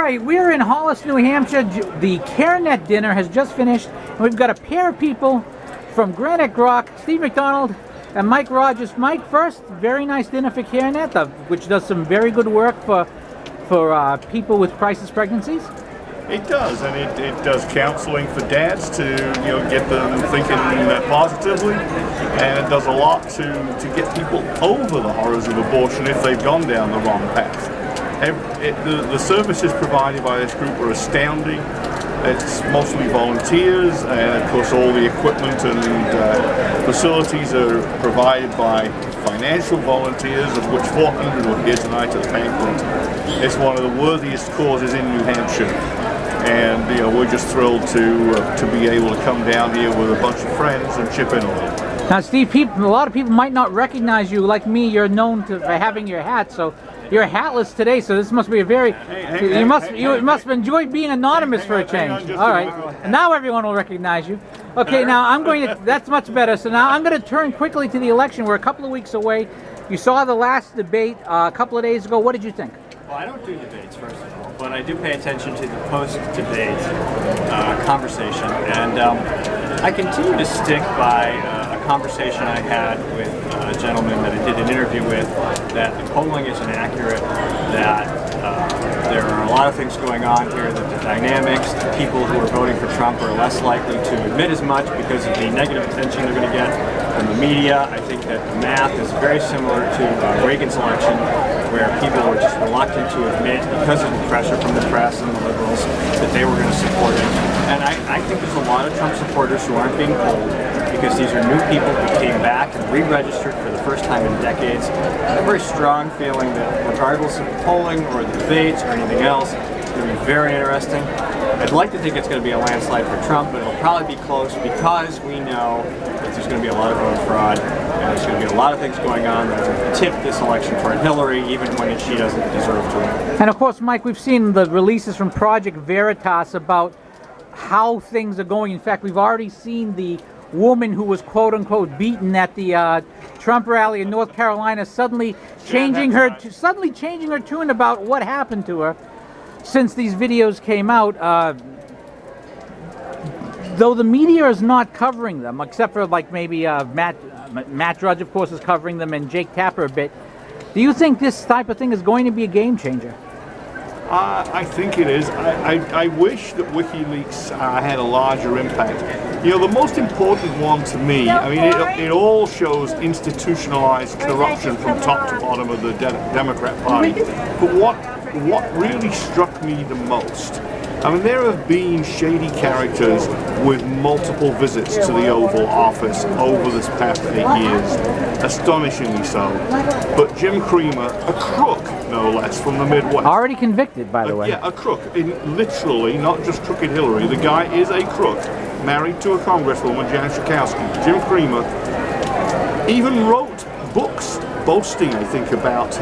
right, we're in Hollis, New Hampshire. The Carenet dinner has just finished, and we've got a pair of people from Granite Grok, Steve MacDonald and Mike Rogers. Mike, first, very nice dinner for Carenet, which does some very good work for people with crisis pregnancies. It does, and it does counseling for dads to get them thinking positively, and it does a lot to get people over the horrors of abortion if they've gone down the wrong path. The services provided by this group are astounding. It's mostly volunteers, and of course all the equipment and facilities are provided by financial volunteers, of which 400 were here tonight at the banquet. It's one of the worthiest causes in New Hampshire, and we're just thrilled to be able to come down here with a bunch of friends and chip in a little. Now, Steve, a lot of people might not recognize you. Like me, you're known for having your hat, so you're hatless today. So this must be a very you must enjoy being anonymous for a change. All right, and now everyone will recognize you. Okay, now I'm going to. That's much better. So now I'm going to turn quickly to the election. We're a couple of weeks away. You saw the last debate a couple of days ago. What did you think? Well, I don't do debates, first of all, but I do pay attention to the post-debate conversation, and I continue to stick by a conversation I had with a gentleman that I did an interview with, that the polling isn't accurate, that there are a lot of things going on here, that the dynamics, the people who are voting for Trump are less likely to admit as much because of the negative attention they're going to get from the media. I think that the math is very similar to Reagan's election, where people were just reluctant to admit, because of the pressure from the press and the liberals, that they were going to support him. And I think there's a lot of Trump supporters who aren't being polled, because these are new people who came back and re-registered for the first time in decades. I have a very strong feeling that regardless of polling or the debates or anything else, it's going to be very interesting. I'd like to think it's going to be a landslide for Trump, but it'll probably be close because we know that there's going to be a lot of vote fraud, and there's going to be a lot of things going on that will tip this election toward Hillary, even when she doesn't deserve to win. And of course, Mike, we've seen the releases from Project Veritas about how things are going. In fact, we've already seen the woman who was quote-unquote beaten at the Trump rally in North Carolina suddenly changing her tune about what happened to her since these videos came out. Though the media is not covering them, except for like maybe Matt Drudge, of course, is covering them, and Jake Tapper a bit. Do you think this type of thing is going to be a game changer? I think it is. I wish that WikiLeaks had a larger impact. The most important one to me, I mean, it all shows institutionalized corruption from top to bottom of the Democrat Party. But what really struck me the most, I mean, there have been shady characters with multiple visits to the Oval Office over this past 8 years, astonishingly so. But Jim Cramer, a crook, no less, from the Midwest. Already convicted, by the way. Yeah, a crook. Literally, not just crooked Hillary. The guy is a crook, married to a congresswoman, Jan Schakowsky. Jim Cramer even wrote books boasting, I think, about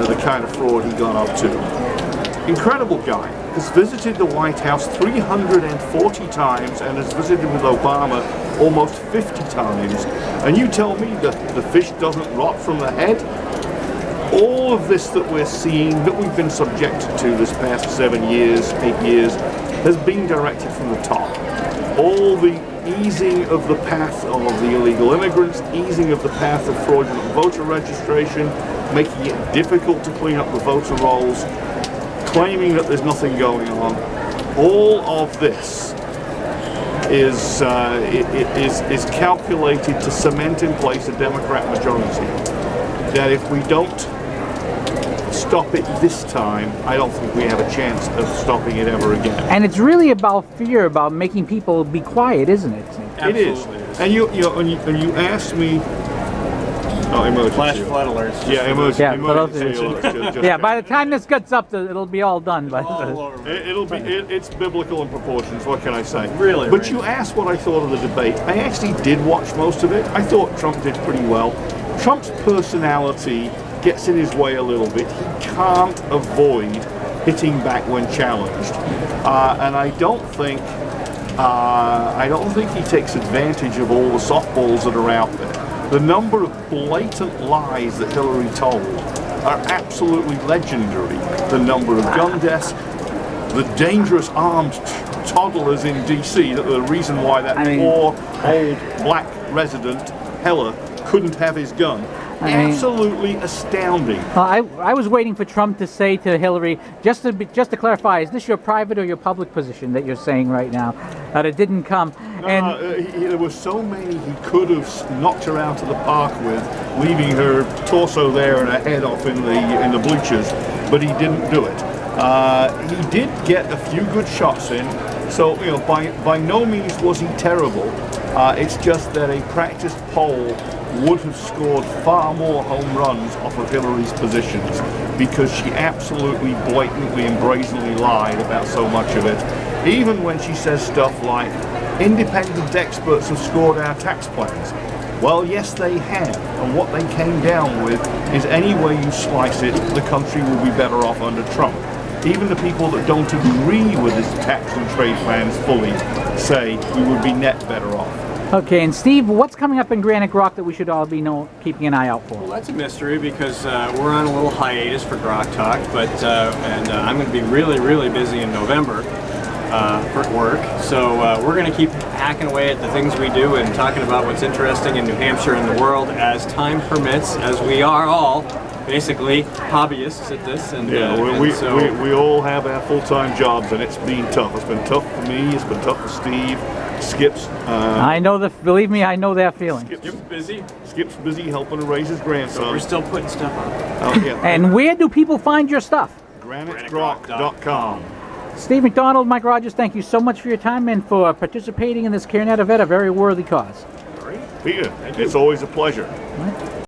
the kind of fraud he got up to. Incredible guy. Has visited the White House 340 times and has visited with Obama almost 50 times. And you tell me that the fish doesn't rot from the head? All of this that we're seeing, that we've been subjected to this past 7 years, 8 years, has been directed from the top. All the easing of the path of the illegal immigrants, easing of the path of fraudulent voter registration, making it difficult to clean up the voter rolls, claiming that there's nothing going on. All of this is calculated to cement in place a Democrat majority. That if we don't stop it this time, I don't think we have a chance of stopping it ever again. And it's really about fear, about making people be quiet, isn't it? It is. And you asked me. Oh, emergency. Flash flood alerts. Yeah, emergency alerts. Yeah, by the time this gets up, it'll be all done. But it's biblical in proportions. What can I say? Really. But you asked what I thought of the debate. I actually did watch most of it. I thought Trump did pretty well. Trump's personality gets in his way a little bit. He can't avoid hitting back when challenged, and I don't think he takes advantage of all the softballs that are out there. The number of blatant lies that Hillary told are absolutely legendary. The number of gun deaths, the dangerous armed toddlers in DC that are the reason why that poor old black resident Heller couldn't have his gun. Absolutely astounding. I was waiting for Trump to say to Hillary, just to clarify, is this your private or your public position that you're saying right now? That it didn't come. There were so many he could have knocked her out of the park with, leaving her torso there and her head off in the bleachers, but he didn't do it. He did get a few good shots in, so by no means was he terrible. It's just that a practiced poll would have scored far more home runs off of Hillary's positions, because she absolutely blatantly and brazenly lied about so much of it. Even when she says stuff like, independent experts have scored our tax plans. Well, yes, they have, and what they came down with is any way you slice it, the country will be better off under Trump. Even the people that don't agree with his tax and trade plans fully say we would be net better off. Okay, and Steve, what's coming up in Granite Grok that we should all be keeping an eye out for? Well, that's a mystery, because we're on a little hiatus for Grok Talk, but I'm going to be really, really busy in November for work. So we're going to keep hacking away at the things we do and talking about what's interesting in New Hampshire and the world as time permits, as we are all basically hobbyists at this. And we all have our full-time jobs, and it's been tough. It's been tough for me. It's been tough for Steve. Skip's. I know believe me, I know that feeling. Skip's busy. Skip's busy helping to raise his grandson. So we're still putting stuff up. Oh, yeah. And where do people find your stuff? GraniteGrok.com. Steve MacDonald, Mike Rogers, thank you so much for your time and for participating in this Carenet event, a very worthy cause. Peter, it's always a pleasure.